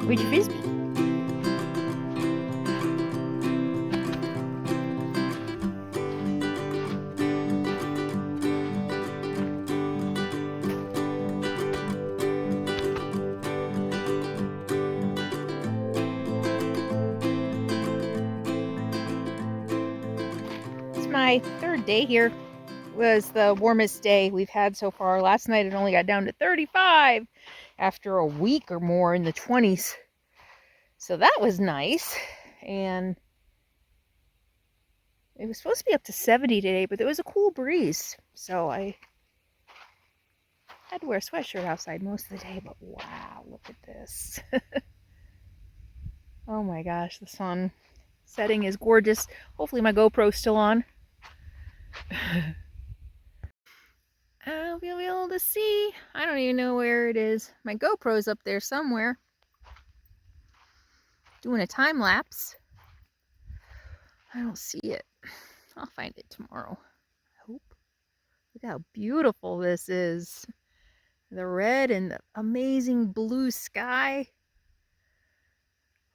Where'd your frisbee? It's my third day here. It was the warmest day we've had so far. Last night it only got down to 35 after a week or more in the 20s. So that was nice. And it was supposed to be up to 70 today, but there was a cool breeze. So I had to wear a sweatshirt outside most of the day, but wow, look at this. Oh my gosh, the sun setting is gorgeous. Hopefully my GoPro's still on. I'll be able to see. I don't even know where it is. My GoPro's up there somewhere. Doing a time lapse. I don't see it. I'll find it tomorrow. I hope. Look how beautiful this is. The red and the amazing blue sky.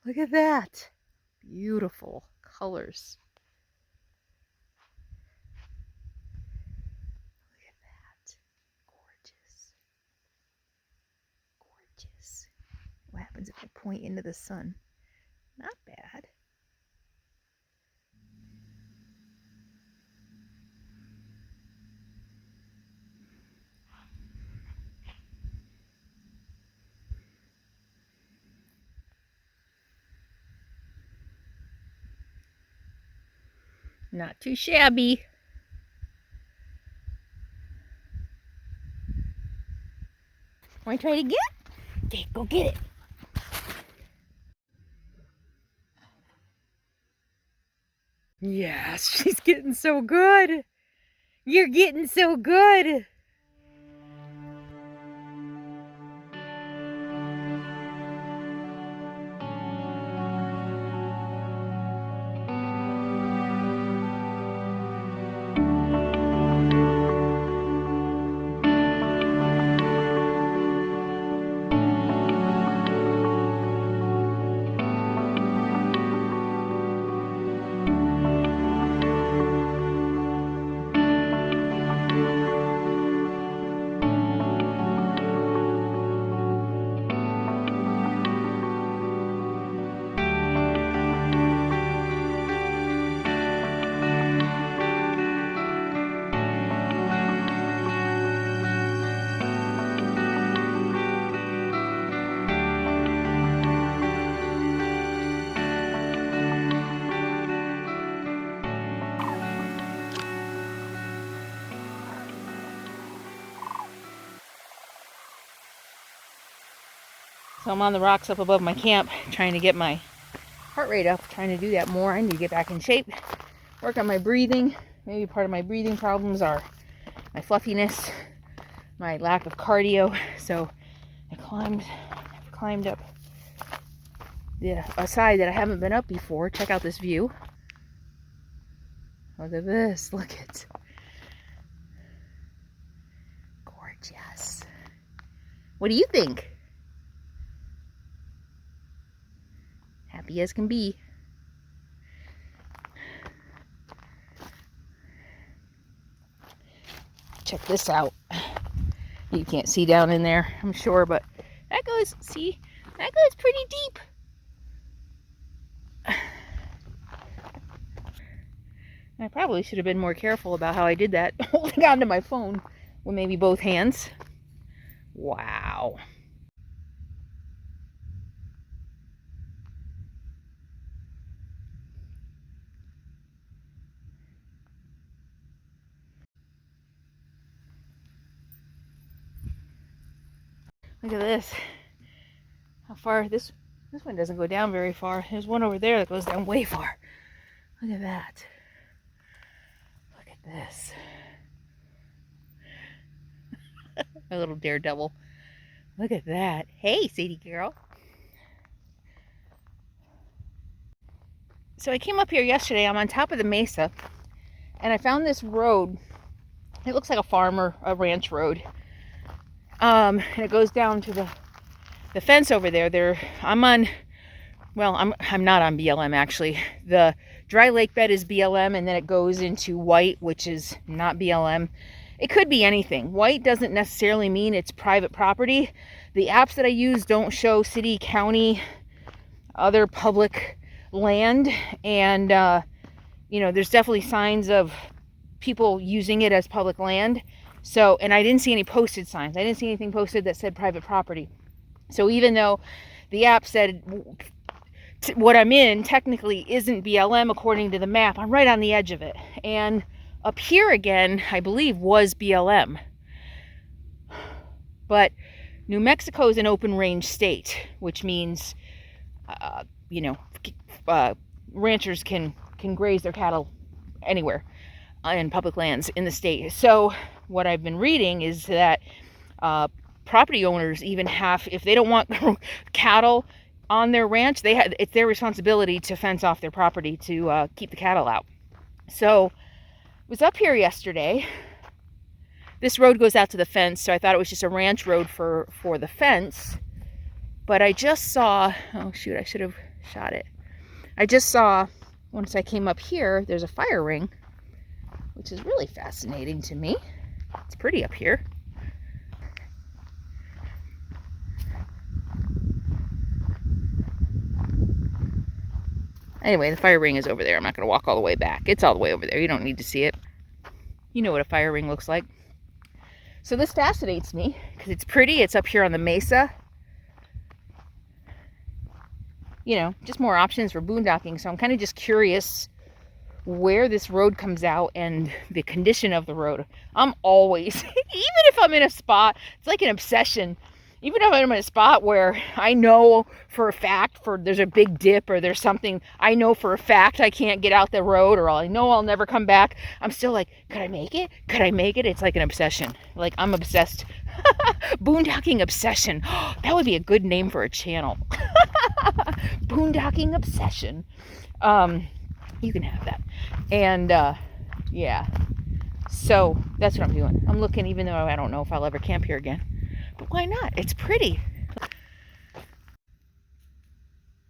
Look at that. Beautiful colors. Look at that. Gorgeous. Gorgeous. What happens if I point into the sun? Not bad. Not too shabby. Want to try it again? Okay, go get it. Yes, she's getting so good. You're getting so good. So I'm on the rocks up above my camp trying to get my heart rate up, trying to do that more. I need to get back in shape, work on my breathing. Maybe part of my breathing problems are my fluffiness, my lack of cardio. So I climbed up a side that I haven't been up before. Check out this view. Look at this. Look at gorgeous. What do you think? Happy as can be. Check this out. You can't see down in there, I'm sure, but that goes, see, that goes pretty deep. I probably should have been more careful about how I did that, holding onto my phone with maybe both hands. Wow. Look at this. How far this one doesn't go down very far. There's one over there that goes down way far. Look at that. Look at this. My little daredevil. Look at that. Hey, Sadie girl. So I came up here yesterday. I'm on top of the mesa, and I found this road. It looks like a ranch road. And it goes down to the fence over there, I'm on, well, I'm not on BLM actually. The dry lake bed is BLM, and then it goes into white, which is not BLM. It could be anything. White doesn't necessarily mean it's private property. The apps that I use don't show city, county, other public land, and you know, there's definitely signs of people using it as public land. So, and I didn't see any posted signs. I didn't see anything posted that said private property. So even though the app said what I'm in technically isn't BLM according to the map, I'm right on the edge of it. And up here again, I believe, was BLM. But New Mexico is an open range state, which means, you know, ranchers can graze their cattle anywhere in public lands in the state. So what I've been reading is that property owners even have, if they don't want cattle on their ranch, it's their responsibility to fence off their property to keep the cattle out. So I was up here yesterday. This road goes out to the fence, so I thought it was just a ranch road for the fence. But I just saw, oh shoot, I should have shot it. I just saw, once I came up here, there's a fire ring, which is really fascinating to me. It's pretty up here. Anyway, the fire ring is over there. I'm not going to walk all the way back. It's all the way over there. You don't need to see it. You know what a fire ring looks like. So this fascinates me because it's pretty. It's up here on the mesa. You know, just more options for boondocking. So I'm kind of just curious where this road comes out and the condition of the road. I'm always, even if I'm in a spot, it's like an obsession. Even if I'm in a spot where I know for a fact there's a big dip or there's something, I know for a fact I can't get out the road, or I know I'll never come back, I'm still like, could I make it? Could I make it? It's like an obsession. Like, I'm obsessed. Boondocking obsession. That would be a good name for a channel. Boondocking obsession. You can have that. And yeah. So that's what I'm doing. I'm looking, even though I don't know if I'll ever camp here again. But why not? It's pretty.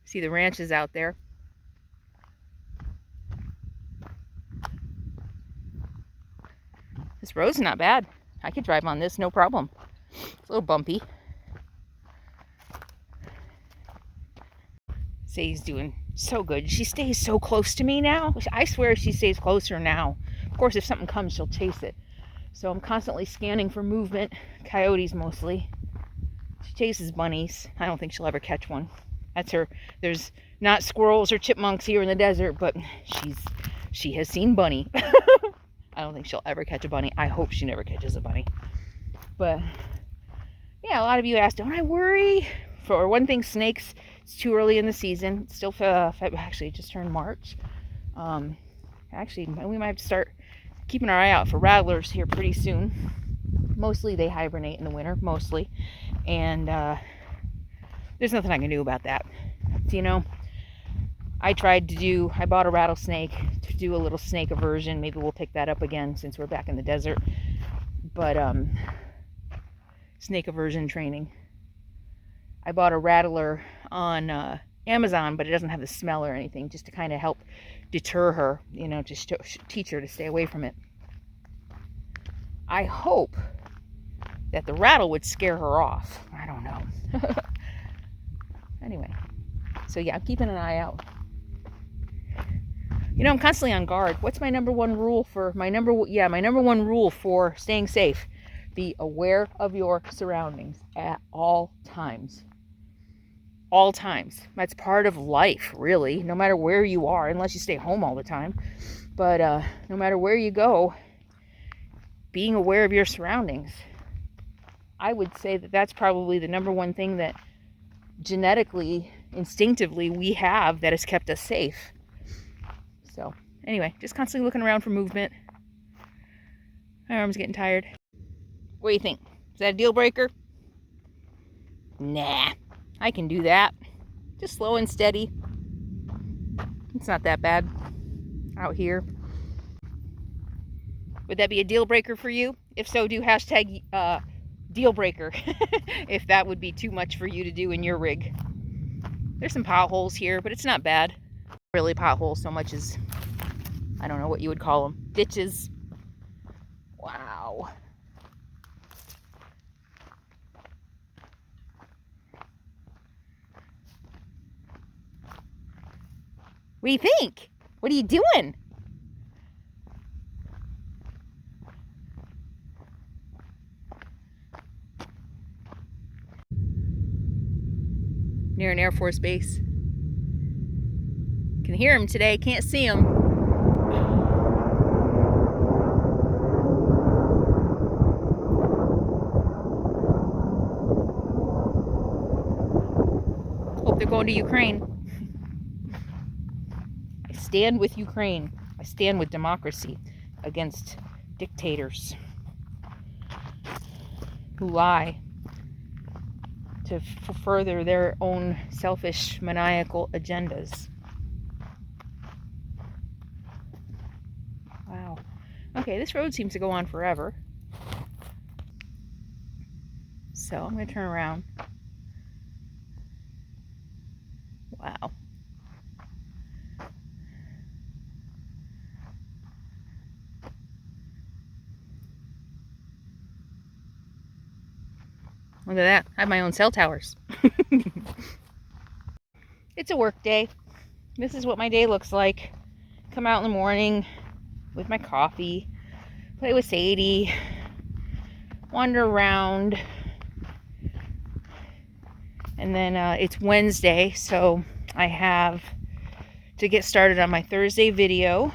See the ranches out there. This road's not bad. I could drive on this, no problem. It's a little bumpy. Say's doing so good. She stays so close to me now. I swear she stays closer now. Of course, if something comes, she'll chase it. So I'm constantly scanning for movement. Coyotes mostly. She chases bunnies. I don't think she'll ever catch one. That's her. There's not squirrels or chipmunks here in the desert, but she has seen bunny. I don't think she'll ever catch a bunny. I hope she never catches a bunny. But yeah, a lot of you asked, don't I worry? For one thing, snakes, it's too early in the season. It's still actually it just turned March. Actually, we might have to start keeping our eye out for rattlers here pretty soon. Mostly they hibernate in the winter, mostly. And there's nothing I can do about that. You know, I bought a rattlesnake to do a little snake aversion. Maybe we'll pick that up again since we're back in the desert. But snake aversion training. I bought a rattler on Amazon, but it doesn't have the smell or anything, just to kind of help deter her, you know, just teach her to stay away from it. I hope that the rattle would scare her off. I don't know. Anyway, so yeah, I'm keeping an eye out. You know, I'm constantly on guard. What's my number one rule for my number one rule for staying safe? Be aware of your surroundings at all times. All times. That's part of life, really, no matter where you are, unless you stay home all the time. But no matter where you go, being aware of your surroundings. I would say that that's probably the number one thing that genetically, instinctively, we have that has kept us safe. So, anyway, just constantly looking around for movement. My arm's getting tired. What do you think? Is that a deal breaker? Nah, I can do that. Just slow and steady. It's not that bad out here. Would that be a deal breaker for you? If so, do hashtag deal breaker if that would be too much for you to do in your rig. There's some potholes here, but it's not bad. Really potholes so much as, I don't know what you would call them, ditches. Wow. What do you think? What are you doing? Near an Air Force base. Can hear him today, can't see him. Hope they're going to Ukraine. I stand with Ukraine. I stand with democracy against dictators who lie to further their own selfish, maniacal agendas. Wow. Okay, this road seems to go on forever. So I'm going to turn around. Wow. Look at that. I have my own cell towers. It's a work day. This is what my day looks like. Come out in the morning with my coffee, play with Sadie, wander around, and then it's Wednesday, so I have to get started on my Thursday video,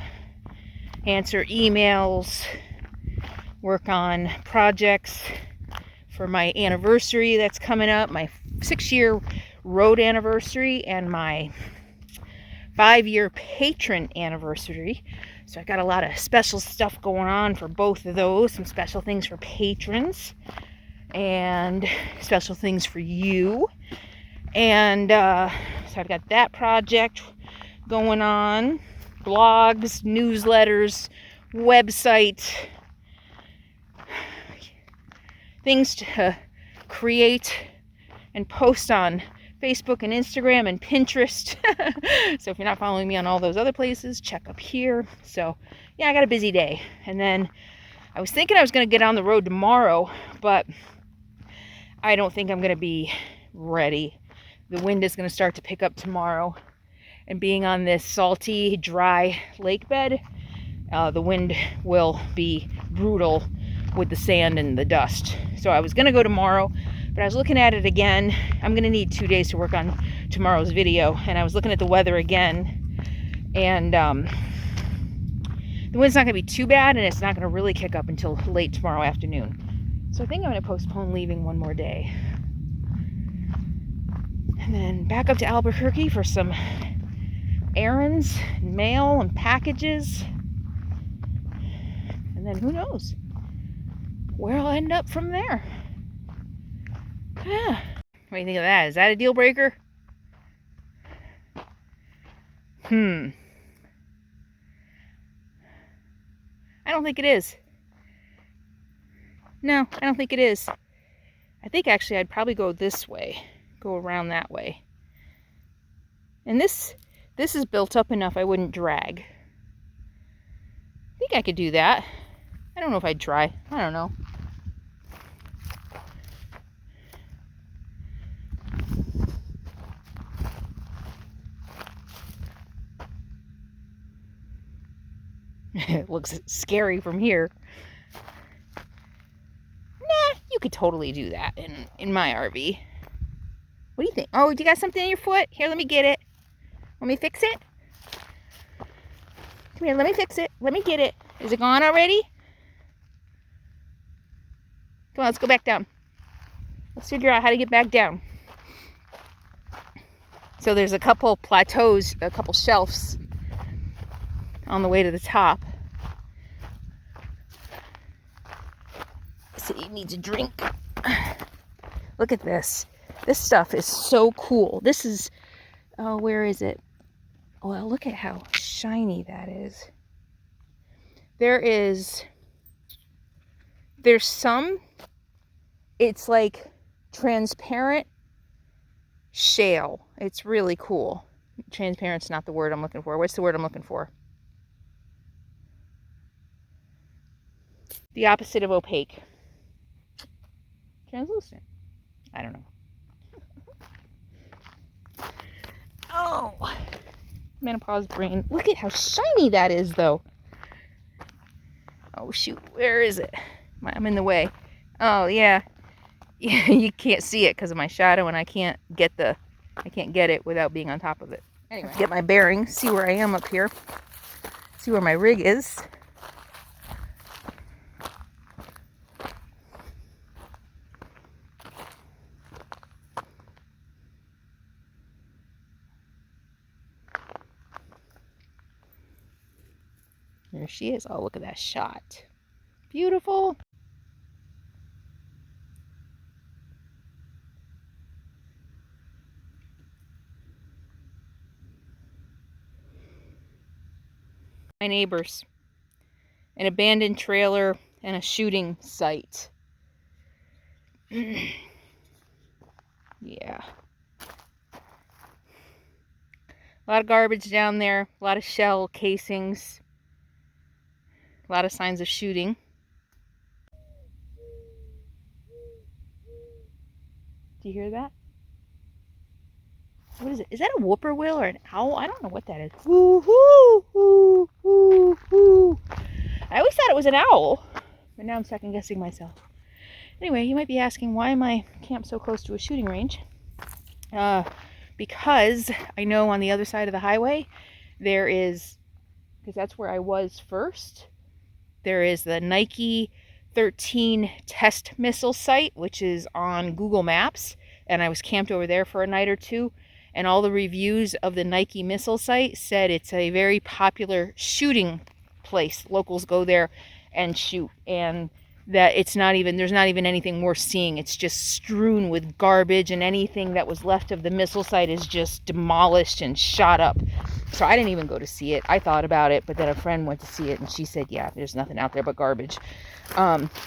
answer emails, work on projects for my anniversary that's coming up, my 6-year road anniversary and my 5-year Patron anniversary. So I got a lot of special stuff going on for both of those. Some special things for patrons and special things for you. And so I've got that project going on. Blogs, newsletters, website, things to create and post on Facebook and Instagram and Pinterest. So if you're not following me on all those other places, check up here. So yeah, I got a busy day. And then I was thinking I was going to get on the road tomorrow, but I don't think I'm going to be ready. The wind is going to start to pick up tomorrow. And being on this salty, dry lake bed, the wind will be brutal with the sand and the dust. So I was going to go tomorrow, but I was looking at it again. I'm going to need 2 days to work on tomorrow's video. And I was looking at the weather again. And the wind's not going to be too bad, and it's not going to really kick up until late tomorrow afternoon. So I think I'm going to postpone leaving one more day. And then back up to Albuquerque for some errands, mail, and packages. And then who knows where I'll end up from there. Yeah. What do you think of that? Is that a deal breaker? I don't think it is. No, I don't think it is. I think actually I'd probably go this way. Go around that way. And this is built up enough I wouldn't drag. I think I could do that. I don't know if I'd try. I don't know. It looks scary from here. Nah, you could totally do that in my RV. What do you think? Oh, you got something on your foot? Here, let me get it. Let me fix it. Come here, let me fix it. Let me get it. Is it gone already? Come on, let's go back down. Let's figure out how to get back down. So there's a couple plateaus, a couple shelves on the way to the top. So he needs a drink. Look at this. This stuff is so cool. This is, oh, where is it? Well, look at how shiny that is. There's some It's like transparent shale. It's really cool. Transparent's not the word I'm looking for. What's the word I'm looking for? The opposite of opaque. Translucent. I don't know. Oh, menopause brain. Look at how shiny that is, though. Oh, shoot. Where is it? I'm in the way. Oh, yeah. You can't see it because of my shadow, and I can't get it without being on top of it. Anyway, get my bearings, see where I am up here, see where my rig is. There she is. Oh, look at that shot. Beautiful. My neighbors. An abandoned trailer and a shooting site. Yeah. A lot of garbage down there. A lot of shell casings. A lot of signs of shooting. Do you hear that? What is it? Is that a whippoorwill or an owl? I don't know what that is. Woo hoo hoo hoo hoo. I always thought it was an owl, but now I'm second guessing myself. Anyway, you might be asking, why am I camped so close to a shooting range? Because I know on the other side of the highway there is, because that's where I was first, there is the Nike 13 test missile site, which is on Google Maps, and I was camped over there for a night or two, and all the reviews of the Nike missile site said it's a very popular shooting place. Locals go there and shoot, and that it's not even, there's not even anything worth seeing. It's just strewn with garbage, and anything that was left of the missile site is just demolished and shot up. So I didn't even go to see it. I thought about it, but then a friend went to see it, and she said, yeah, there's nothing out there but garbage.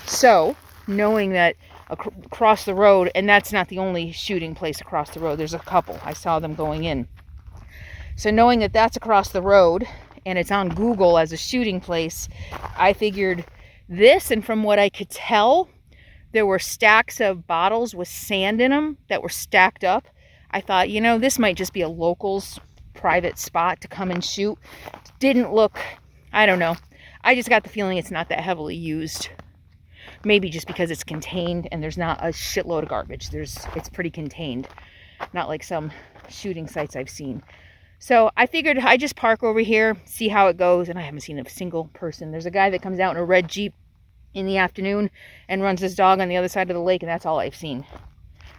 So knowing that across the road, and that's not the only shooting place across the road, there's a couple. I saw them going in. So knowing that that's across the road, and it's on Google as a shooting place, I figured this, and from what I could tell, there were stacks of bottles with sand in them that were stacked up. I thought, you know, this might just be a local's private spot to come and shoot. Didn't look, I don't know. I just got the feeling it's not that heavily used. Maybe just because it's contained and there's not a shitload of garbage. It's pretty contained. Not like some shooting sites I've seen. So I figured I just park over here, see how it goes, and I haven't seen a single person. There's a guy that comes out in a red Jeep in the afternoon and runs his dog on the other side of the lake, and that's all I've seen.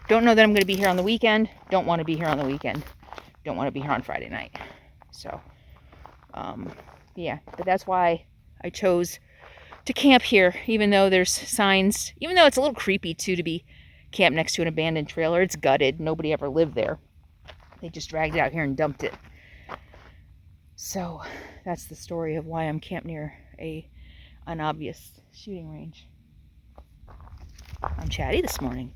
Don't know that I'm going to be here on the weekend. Don't want to be here on the weekend. Don't want to be here on Friday night. So, yeah, but that's why I chose to camp here, even though there's signs, even though it's a little creepy too to be camped next to an abandoned trailer. It's gutted. Nobody ever lived there. They just dragged it out here and dumped it. So that's the story of why I'm camped near an obvious shooting range. I'm chatty this morning.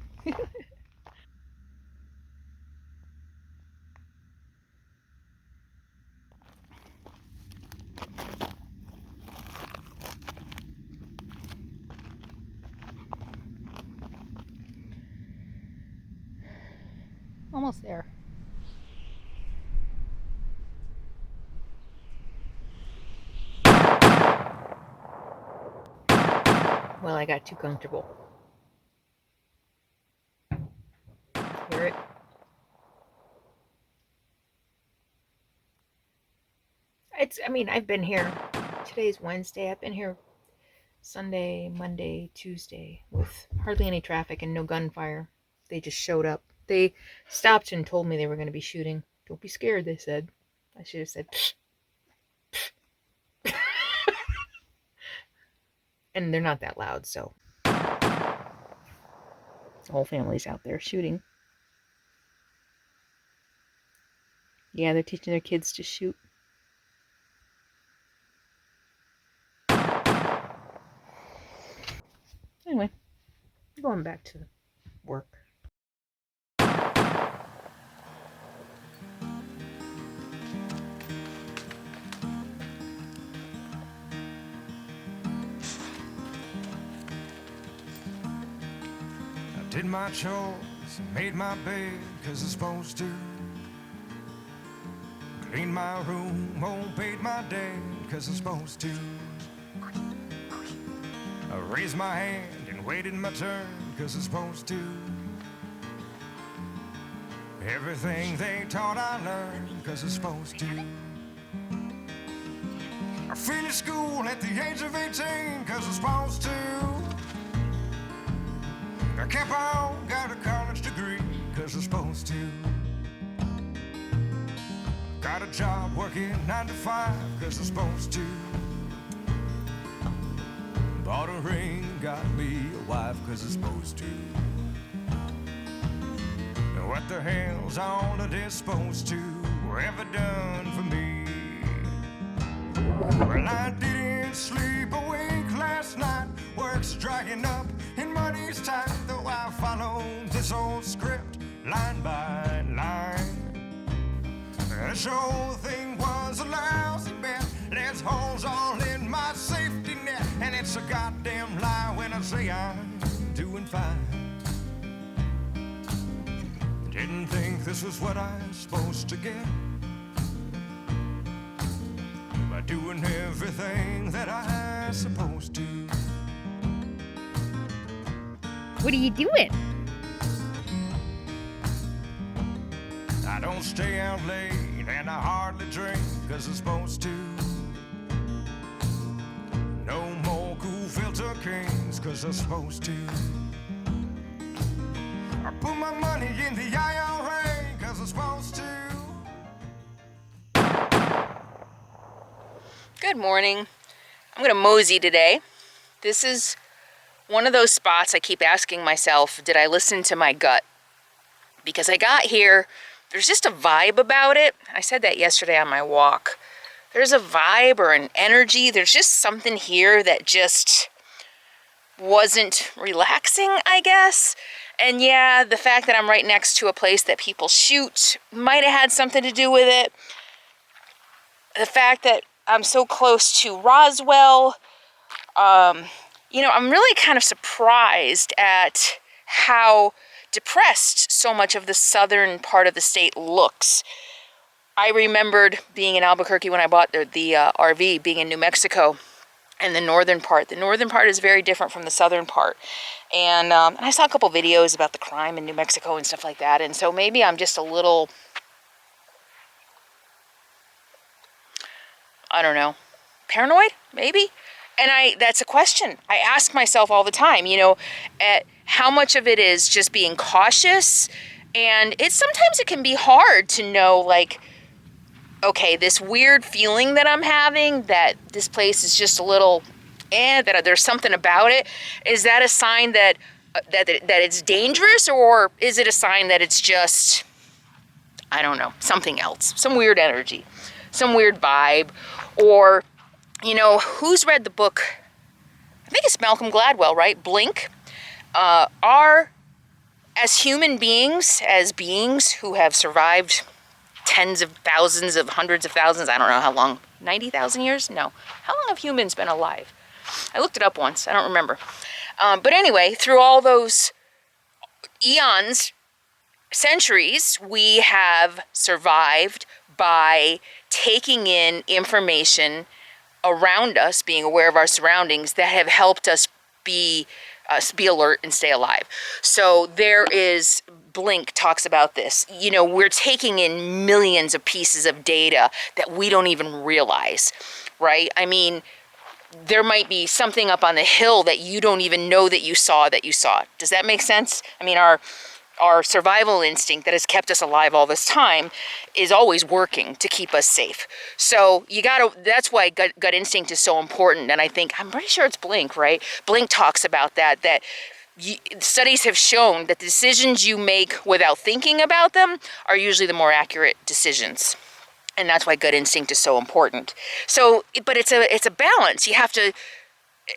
Almost there. Well, I got too comfortable. Hear it? I mean, I've been here. Today's Wednesday. I've been here Sunday, Monday, Tuesday with hardly any traffic and no gunfire. They just showed up. They stopped and told me they were going to be shooting. Don't be scared, they said. I should have said, psh, psh. And they're not that loud, so. The whole family's out there shooting. Yeah, they're teaching their kids to shoot. Anyway, going back to work. Did my chores, made my bed, 'cause I'm supposed to. Cleaned my room, obeyed my dad, 'cause I'm supposed to. I raised my hand and waited my turn, 'cause I'm supposed to. Everything they taught I learned, 'cause I'm supposed to. I finished school at the age of 18, 'cause I'm supposed to. I kept on, got a college degree, 'cause I'm supposed to. Got a job working 9 to 5, 'cause I'm supposed to. Bought a ring, got me a wife, 'cause I'm supposed to. Now what the hell's all of this supposed to ever done for me? Well, I didn't sleep a wink last night. Work's drying up and money's tight, though I followed this old script line by line. This whole thing was a lousy bet. There's holes all in my safety net, and it's a goddamn lie when I say I'm doing fine. Didn't think this was what I was supposed to get by doing everything that I was supposed to. What are you doing? I don't stay out late and I hardly drink, 'cause I'm supposed to. No more cool filter kings, 'cause I'm supposed to. I put my money in the IRA, 'cause I'm supposed to. Good morning. I'm gonna mosey today. This is one of those spots I keep asking myself, did I listen to my gut? Because I got here, there's just a vibe about it. I said that yesterday on my walk. There's a vibe or an energy. There's just something here that just wasn't relaxing, I guess. And yeah, the fact that I'm right next to a place that people shoot might have had something to do with it. The fact that I'm so close to Roswell, you know, I'm really kind of surprised at how depressed so much of the southern part of the state looks. I remembered being in Albuquerque when I bought the RV, being in New Mexico, and the northern part. The northern part is very different from the southern part. And I saw a couple videos about the crime in New Mexico and stuff like that. And so maybe I'm just a little, I don't know, paranoid, maybe? And that's a question I ask myself all the time, you know, at how much of it is just being cautious. And sometimes it can be hard to know, like, okay, this weird feeling that I'm having, that this place is just a little, that there's something about it. Is that a sign that it's dangerous, or is it a sign that it's just, I don't know, something else, some weird energy, some weird vibe? Or, you know, who's read the book? I think it's Malcolm Gladwell, right? Blink. As human beings, as beings who have survived tens of thousands of hundreds of thousands, I don't know how long, 90,000 years? No. How long have humans been alive? I looked it up once. I don't remember. But anyway, through all those eons, centuries, we have survived by taking in information around us, being aware of our surroundings, that have helped us be alert and stay alive. So there is, Blink talks about this. You know, we're taking in millions of pieces of data that we don't even realize, right? I mean, there might be something up on the hill that you don't even know that you saw. Does that make sense? I mean, our survival instinct that has kept us alive all this time is always working to keep us safe. So that's why gut instinct is so important. And I'm pretty sure it's Blink, right? Blink talks about that studies have shown that the decisions you make without thinking about them are usually the more accurate decisions. And that's why gut instinct is so important. So, but it's a balance. You have to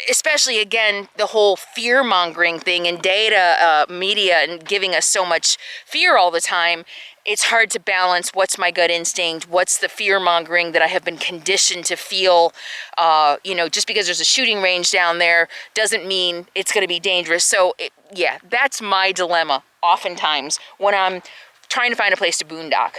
especially, again, the whole fear-mongering thing and data, media, and giving us so much fear all the time, it's hard to balance what's my gut instinct, what's the fear-mongering that I have been conditioned to feel. You know, just because there's a shooting range down there doesn't mean it's going to be dangerous. So, yeah, that's my dilemma oftentimes when I'm trying to find a place to boondock.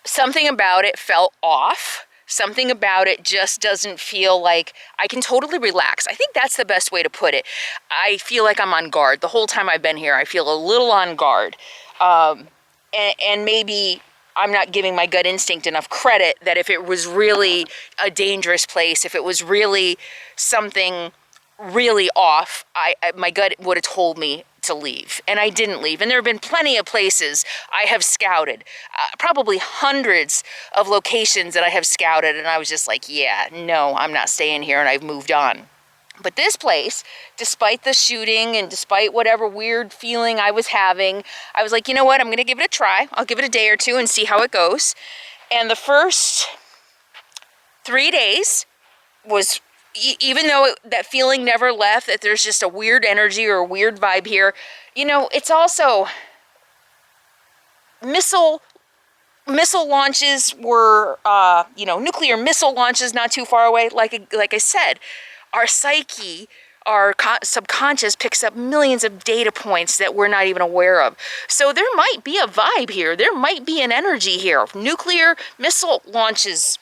Something about it felt off. Something about it just doesn't feel like I can totally relax. I think that's the best way to put it. I feel like I'm on guard. The whole time I've been here, I feel a little on guard. And maybe I'm not giving my gut instinct enough credit that if it was really a dangerous place, if it was really something really off, my gut would have told me to leave, and I didn't leave. And there have been plenty of places I have scouted, probably hundreds of locations that I have scouted, and I was just like, yeah, no, I'm not staying here, and I've moved on. But this place, despite the shooting and despite whatever weird feeling I was having, I was like, you know what, I'm going to give it a try. I'll give it a day or two and see how it goes. And the first 3 days was, even though that feeling never left, that there's just a weird energy or a weird vibe here, you know, it's also missile launches were, you know, nuclear missile launches not too far away. Like I said, our psyche, our subconscious picks up millions of data points that we're not even aware of. So there might be a vibe here. There might be an energy here. Nuclear missile launches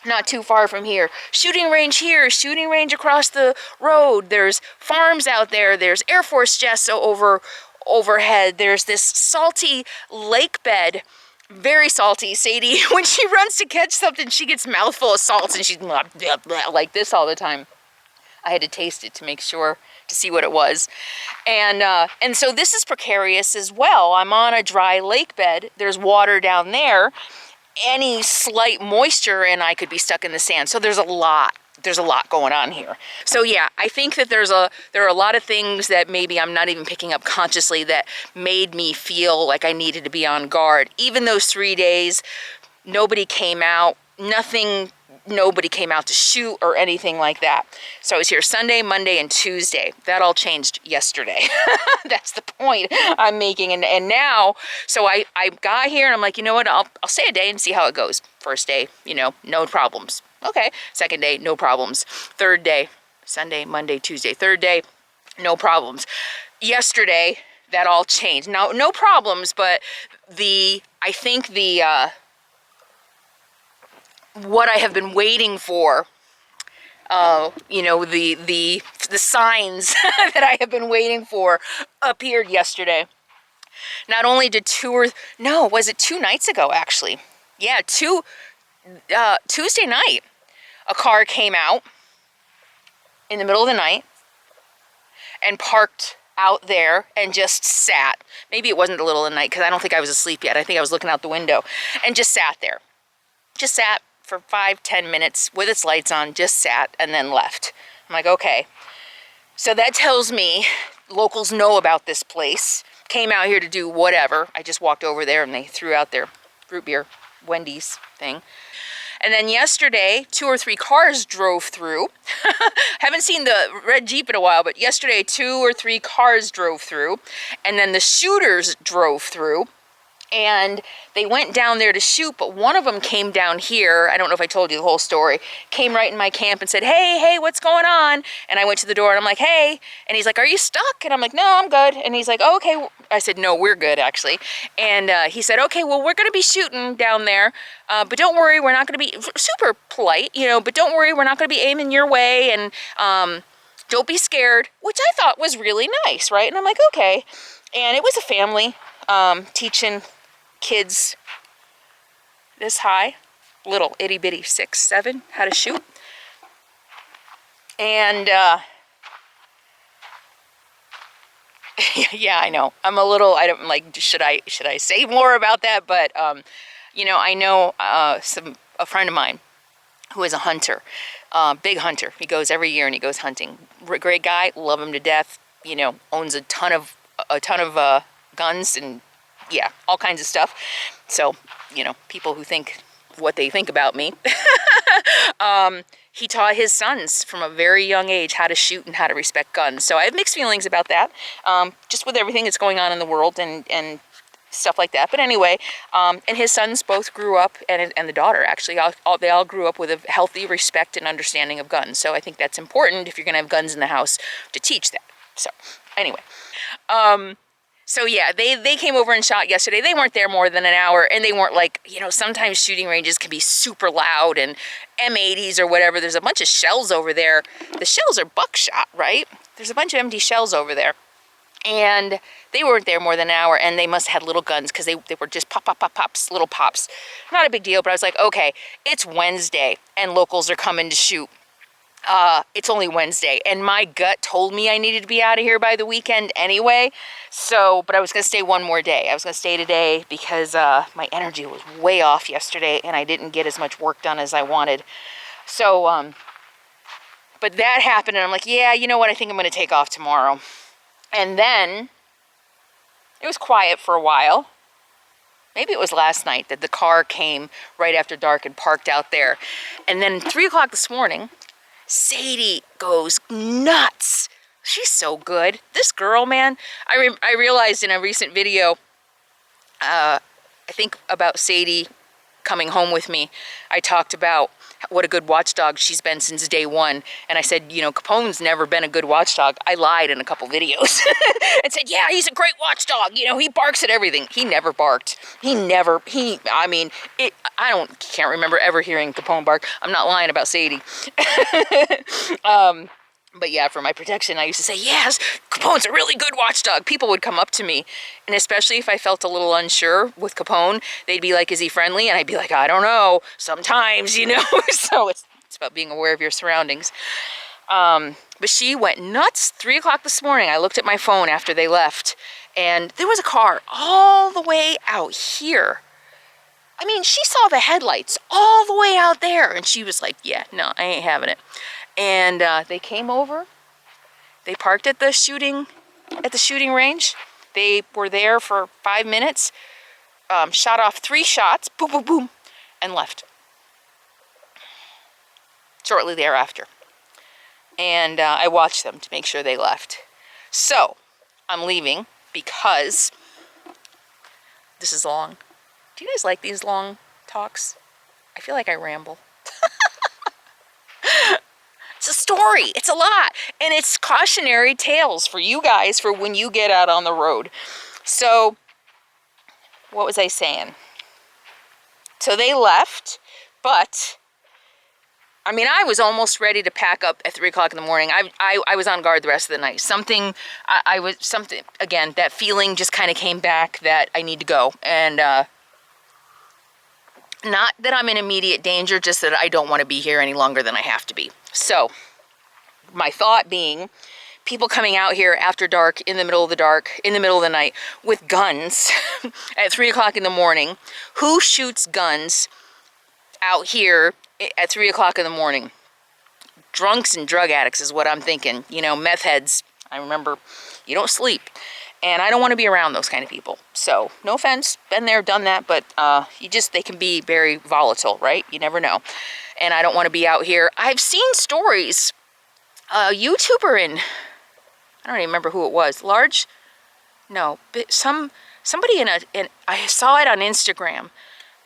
not too far from here. Shooting range here, shooting range across the road. There's farms out there. There's Air Force jets overhead. There's this salty lake bed, very salty. Sadie, when she runs to catch something, she gets mouthful of salts and she's like this all the time. I had to taste it to make sure, to see what it was. And so this is precarious as well. I'm on a dry lake bed. There's water down there. Any slight moisture and I could be stuck in the sand. So there's a lot going on here. So yeah, I think that there are a lot of things that maybe I'm not even picking up consciously that made me feel like I needed to be on guard. Even those 3 days, nobody came out, nobody came out to shoot or anything like that. So I was here Sunday, Monday, and Tuesday. That all changed yesterday. That's the point I'm making. And now, so I got here and I'm like, you know what, I'll stay a day and see how it goes. First day, you know, no problems. Okay. Second day, no problems. Third day, Sunday, Monday, Tuesday. Third day, no problems. Yesterday, that all changed. Now, no problems, but I think what I have been waiting for, you know, the signs that I have been waiting for appeared yesterday. Not only did was it 2 nights ago, actually? Yeah, Tuesday night, a car came out in the middle of the night and parked out there and just sat. Maybe it wasn't the middle of the night because I don't think I was asleep yet. I think I was looking out the window and just sat there. Just sat for 5-10 minutes with its lights on, just sat and then left. I'm like, okay. So that tells me locals know about this place, came out here to do whatever. I just walked over there and they threw out their root beer, Wendy's thing. And then yesterday, 2 or 3 cars drove through. Haven't seen the red Jeep in a while, but yesterday 2 or 3 cars drove through. And then the shooters drove through. And they went down there to shoot, but one of them came down here. I don't know if I told you the whole story. Came right in my camp and said, hey, what's going on? And I went to the door and I'm like, hey. And he's like, are you stuck? And I'm like, no, I'm good. And he's like, oh, okay. I said, no, we're good, actually. And he said, okay, well, we're going to be shooting down there. But don't worry, we're not going to be super polite, you know, but don't worry, we're not going to be aiming your way. And don't be scared, which I thought was really nice, right? And I'm like, okay. And it was a family teaching kids this high, little itty bitty 6, 7, how to shoot. And yeah, I know. I'm a little, I don't like, should I say more about that? But you know, I know a friend of mine who is a hunter, big hunter. He goes every year and he goes hunting. Great guy, love him to death. You know, owns a ton of guns and yeah, all kinds of stuff. So, you know, people who think what they think about me. he taught his sons from a very young age how to shoot and how to respect guns. So I have mixed feelings about that, just with everything that's going on in the world and stuff like that. But anyway, and his sons both grew up, and the daughter actually, they all grew up with a healthy respect and understanding of guns. So I think that's important if you're going to have guns in the house to teach that. So anyway, so yeah, they came over and shot yesterday. They weren't there more than an hour, and they weren't like, you know, sometimes shooting ranges can be super loud and M80s or whatever. There's a bunch of shells over there. The shells are buckshot, right? There's a bunch of empty shells over there. And they weren't there more than an hour, and they must have had little guns because they were just pop, pop, pop, pops, little pops. Not a big deal, but I was like, okay, it's Wednesday, and locals are coming to shoot. It's only Wednesday, and my gut told me I needed to be out of here by the weekend anyway. So, but I was going to stay one more day. I was going to stay today because my energy was way off yesterday, and I didn't get as much work done as I wanted. So, but that happened, and I'm like, yeah, you know what? I think I'm going to take off tomorrow. And then it was quiet for a while. Maybe it was last night that the car came right after dark and parked out there. And then 3 o'clock this morning, Sadie goes nuts. She's so good. This girl, man, I realized in a recent video, I think about Sadie coming home with me, I talked about what a good watchdog she's been since day one. And I said, you know, Capone's never been a good watchdog. I lied in a couple videos and said, yeah, he's a great watchdog. You know, he barks at everything. He never barked. I mean, I can't remember ever hearing Capone bark. I'm not lying about Sadie. But yeah, for my protection, I used to say, yes, Capone's a really good watchdog. People would come up to me, and especially if I felt a little unsure with Capone, they'd be like, is he friendly? And I'd be like, I don't know, sometimes, you know. So it's about being aware of your surroundings. But she went nuts. 3 o'clock this morning, I looked at my phone after they left, and there was a car all the way out here. I mean, she saw the headlights all the way out there, and she was like, yeah, no, I ain't having it. And they came over, they parked at the shooting range. They were there for 5 minutes, shot off 3 shots, boom, boom, boom, and left shortly thereafter. And I watched them to make sure they left. So I'm leaving because this is long. Do you guys like these long talks? I feel like I ramble. It's a story. It's a lot. And it's cautionary tales for you guys for when you get out on the road. So, what was I saying? So they left, but, I mean, I was almost ready to pack up at 3 o'clock in the morning. I was on guard the rest of the night. Again, that feeling just kind of came back that I need to go. And, not that I'm in immediate danger, just that I don't want to be here any longer than I have to be. So, my thought being, people coming out here after dark, in the middle of the night, with guns at 3 o'clock in the morning. Who shoots guns out here at 3 o'clock in the morning? Drunks and drug addicts is what I'm thinking. You know, meth heads. I remember, you don't sleep. And I don't want to be around those kind of people. So, no offense, been there, done that, but they can be very volatile, right? You never know. And I don't want to be out here. I've seen stories, a YouTuber I don't even remember who it was, somebody I saw it on Instagram.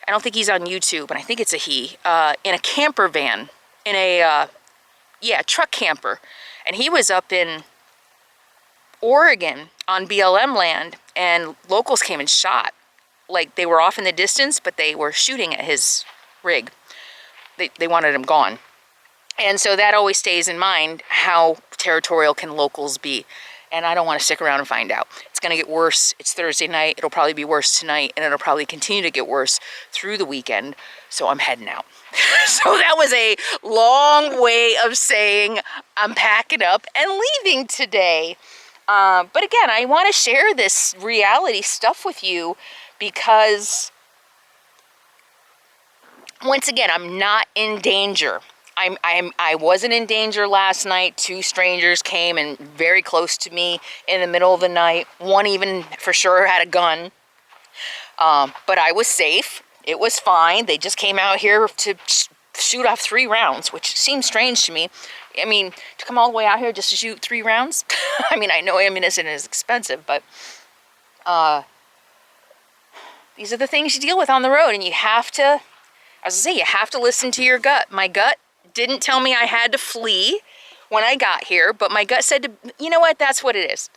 I don't think he's on YouTube, but I think it's a he, in a camper van, in a, truck camper. And he was up in Oregon on BLM land, and locals came and shot. Like, they were off in the distance, but they were shooting at his rig. They wanted him gone. And so that always stays in mind, how territorial can locals be. And I don't want to stick around and find out. It's going to get worse. It's Thursday night. It'll probably be worse tonight, and it'll probably continue to get worse through the weekend. So I'm heading out. So that was a long way of saying I'm packing up and leaving today. But again, I want to share this reality stuff with you because, once again, I'm not in danger. I wasn't in danger last night. 2 strangers came and very close to me in the middle of the night. One even for sure had a gun. But I was safe. It was fine. They just came out here to shoot off 3 rounds, which seems strange to me. I mean, to come all the way out here just to shoot 3 rounds. I mean, I know ammunition is expensive, but these are the things you deal with on the road, and you have to, as I say, you have to listen to your gut. My gut didn't tell me I had to flee when I got here, but my gut said to, you know what, that's what it is.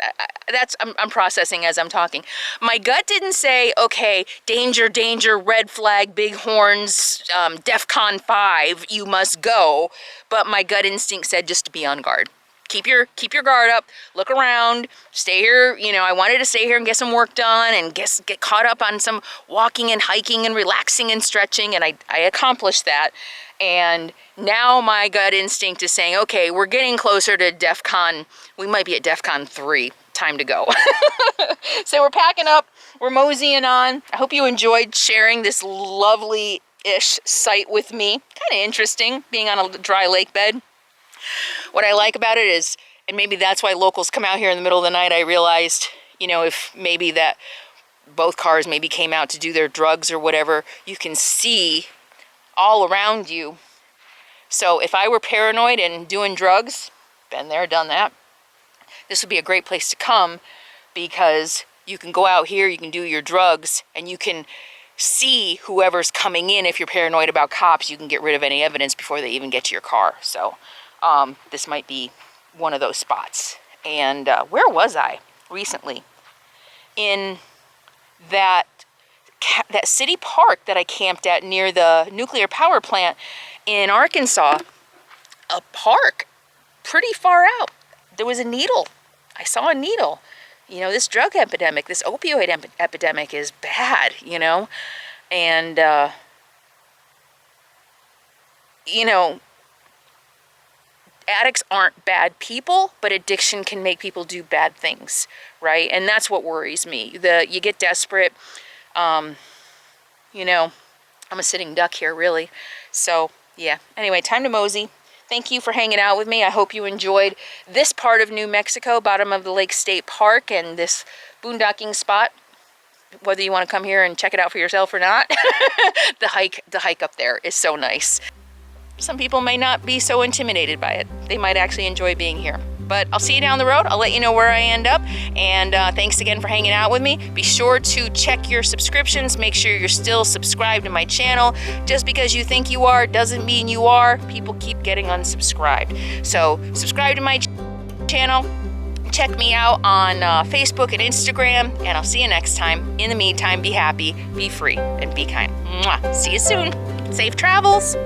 I'm processing as I'm talking. My gut didn't say, okay, danger, danger, red flag, big horns, DEFCON 5, you must go. But my gut instinct said just to be on guard. Keep your guard up, look around, stay here. You know, I wanted to stay here and get some work done and get caught up on some walking and hiking and relaxing and stretching, and I accomplished that. And now my gut instinct is saying, okay, we're getting closer to DEFCON. We might be at DEFCON 3. Time to go. So we're packing up. We're moseying on. I hope you enjoyed sharing this lovely-ish site with me. Kind of interesting, being on a dry lake bed. What I like about it is, and maybe that's why locals come out here in the middle of the night, I realized, you know, if maybe that both cars maybe came out to do their drugs or whatever, you can see all around you. So if I were paranoid and doing drugs, been there, done that, this would be a great place to come, because you can go out here, you can do your drugs, and you can see whoever's coming in. If you're paranoid about cops, you can get rid of any evidence before they even get to your car. So this might be one of those spots. And where was I recently? In that city park that I camped at near the nuclear power plant in Arkansas. A park pretty far out. There was a needle. I saw a needle. You know, this drug epidemic, this opioid epidemic is bad, you know. And, you know, addicts aren't bad people, but addiction can make people do bad things, right? And that's what worries me. You get desperate. You know, I'm a sitting duck here, really. So, yeah. Anyway, time to mosey. Thank you for hanging out with me. I hope you enjoyed this part of New Mexico, bottom of the Lake State Park, and this boondocking spot. Whether you want to come here and check it out for yourself or not, the hike up there is so nice. Some people may not be so intimidated by it. They might actually enjoy being here. But I'll see you down the road. I'll let you know where I end up. And thanks again for hanging out with me. Be sure to check your subscriptions. Make sure you're still subscribed to my channel. Just because you think you are doesn't mean you are. People keep getting unsubscribed. So subscribe to my channel. Check me out on Facebook and Instagram. And I'll see you next time. In the meantime, be happy, be free, and be kind. Mwah. See you soon. Safe travels.